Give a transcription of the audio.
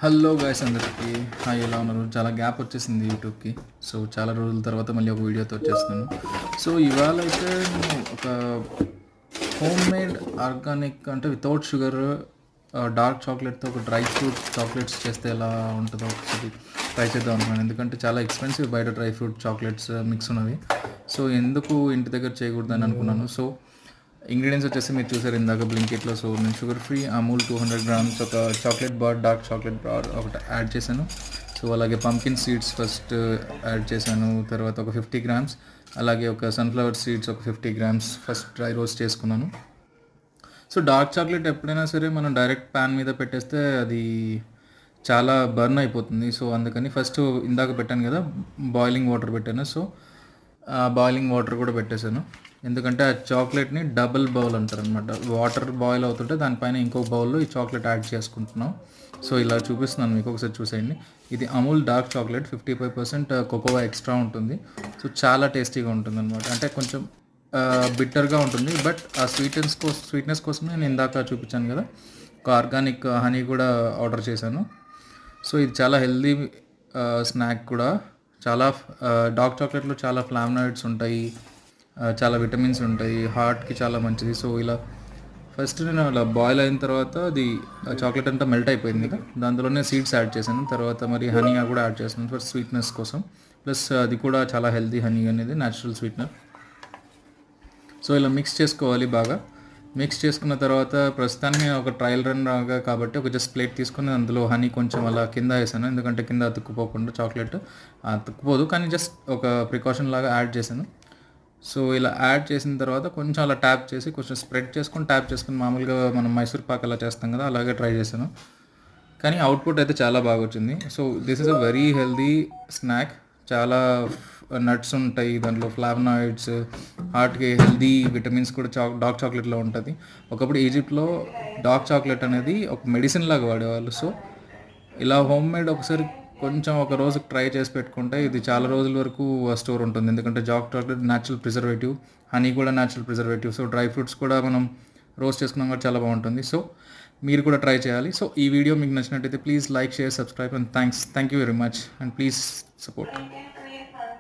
Hello guys అందరికీ hi, ఎలా ఉన్నారు? చాలా గ్యాప్ వచ్చేసింది యూట్యూబ్కి. సో చాలా రోజుల తర్వాత మళ్ళీ ఒక వీడియోతో వచ్చేస్తున్నాను. సో ఇవాళ అయితే నేను ఒక హోమ్ మేడ్ ఆర్గానిక్ అంటే వితౌట్ షుగర్ డార్క్ చాక్లెట్తో ఒక డ్రై ఫ్రూట్ చాక్లెట్స్ చేస్తే ఎలా ఉంటుందో ఒకసారి ట్రై చేద్దాం అనుకున్నాను. ఎందుకంటే చాలా ఎక్స్పెన్సివ్ బయట డ్రై ఫ్రూట్ చాక్లెట్స్ మిక్స్ ఉన్నవి. సో ఎందుకు ఇంటి దగ్గర చేయకూడదని అనుకున్నాను. సో ఇంగ్రీడియంట్స్ వచ్చేసి మీరు చూసారు ఇందాక బ్లింకిట్లో. సో నేను షుగర్ ఫ్రీ అమూల్ 200 grams, ఒక chocolate bar, dark chocolate bar ఒకటి యాడ్ చేశాను. సో అలాగే పంకిన్ సీడ్స్ ఫస్ట్ యాడ్ చేశాను. తర్వాత ఒక 50 grams, అలాగే ఒక సన్ఫ్లవర్ సీడ్స్ ఒక 50 grams ఫస్ట్ డ్రై రోస్ట్ చేసుకున్నాను. సో డార్క్ చాక్లెట్ ఎప్పుడైనా సరే మనం డైరెక్ట్ ప్యాన్ మీద పెట్టేస్తే అది చాలా బర్న్ అయిపోతుంది. సో అందుకని ఫస్ట్ ఇందాక పెట్టాను కదా, బాయిలింగ్ వాటర్ పెట్టాను. సో బాయిలింగ్ వాటర్ కూడా పెట్టేశాను. ఎందుకంటే ఆ చాక్లెట్ని డబుల్ బౌల్ అంటారు అనమాట. వాటర్ బాయిల్ అవుతుంటే దానిపైన ఇంకొక బౌల్లో ఈ చాక్లెట్ యాడ్ చేసుకుంటున్నాం. సో ఇలా చూపిస్తున్నాను మీకు, ఒకసారి చూసేయండి. ఇది Amul dark chocolate, 55% cocoa extra ఉంటుంది. సో చాలా టేస్టీగా ఉంటుంది అనమాట. అంటే కొంచెం బిట్టర్గా ఉంటుంది, బట్ ఆ స్వీట్నెస్ కోసం నేను ఇందాక చూపించాను కదా, ఒక ఆర్గానిక్ హనీ కూడా ఆర్డర్ చేశాను. సో ఇది చాలా హెల్దీ స్నాక్ కూడా. చాలా డార్క్ చాక్లెట్లో చాలా ఫ్లావనాయిడ్స్ ఉంటాయి, చాలా విటమిన్స్ ఉంటాయి, హార్ట్కి చాలా మంచిది. సో ఇలా ఫస్ట్ నేను అలా బాయిల్ అయిన తర్వాత అది చాక్లెట్ అంతా మెల్ట్ అయిపోయింది కదా, దాంట్లోనే సీడ్స్ యాడ్ చేశాను. తర్వాత మరి హనీ కూడా యాడ్ చేశాను ఫర్ స్వీట్నెస్ కోసం. ప్లస్ అది కూడా చాలా హెల్దీ, హనీ అనేది న్యాచురల్ స్వీట్నర్. సో ఇలా మిక్స్ చేసుకోవాలి బాగా. మిక్స్ చేసుకున్న తర్వాత ప్రస్తుతానికి ఒక ట్రయల్ రన్ రాగా కాబట్టి ఒక జస్ట్ ప్లేట్ తీసుకుని అందులో హనీ కొంచెం అలా కింద వేసాను. ఎందుకంటే కింద అతుక్కుపోకుండా చాక్లెట్ అతుక్కుపోదు, కానీ జస్ట్ ఒక ప్రికాషన్ లాగా యాడ్ చేశాను. సో ఇలా యాడ్ చేసిన తర్వాత కొంచెం అలా ట్యాప్ చేసి కొంచెం స్ప్రెడ్ చేసుకొని ట్యాప్ చేసుకుని మామూలుగా మనం మైసూర్ పాక్ అలా చేస్తాం కదా, అలాగే ట్రై చేశాను. కానీ అవుట్పుట్ అయితే చాలా బాగా వచ్చింది. So this is a very healthy snack. చాలా నట్స్ ఉంటాయి దాంట్లో, ఫ్లావనాయిడ్స్, హార్ట్కి హెల్దీ విటమిన్స్ కూడా డార్క్ చాక్లెట్లో ఉంటుంది. ఒకప్పుడు ఈజిప్ట్లో డార్క్ చాక్లెట్ అనేది ఒక మెడిసిన్ లాగా వాడేవాళ్ళు. సో ఇలా హోమ్ మేడ్ ఒకసారి కొంచెం ఒక రోజు ట్రై చేసి పెట్టుకుంటే ఇది చాలా రోజుల వరకు స్టోర్ ఉంటుంది. ఎందుకంటే dark chocolate natural preservative, honey కూడా natural preservative. So dry fruits కూడా మనం రోస్ట్ చేసుకున్నాం కూడా చాలా బాగుంటుంది. సో మీరు కూడా ట్రై చేయాలి. సో ఈ వీడియో మీకు నచ్చినట్టయితే please like, share, subscribe and thank you very much and please support.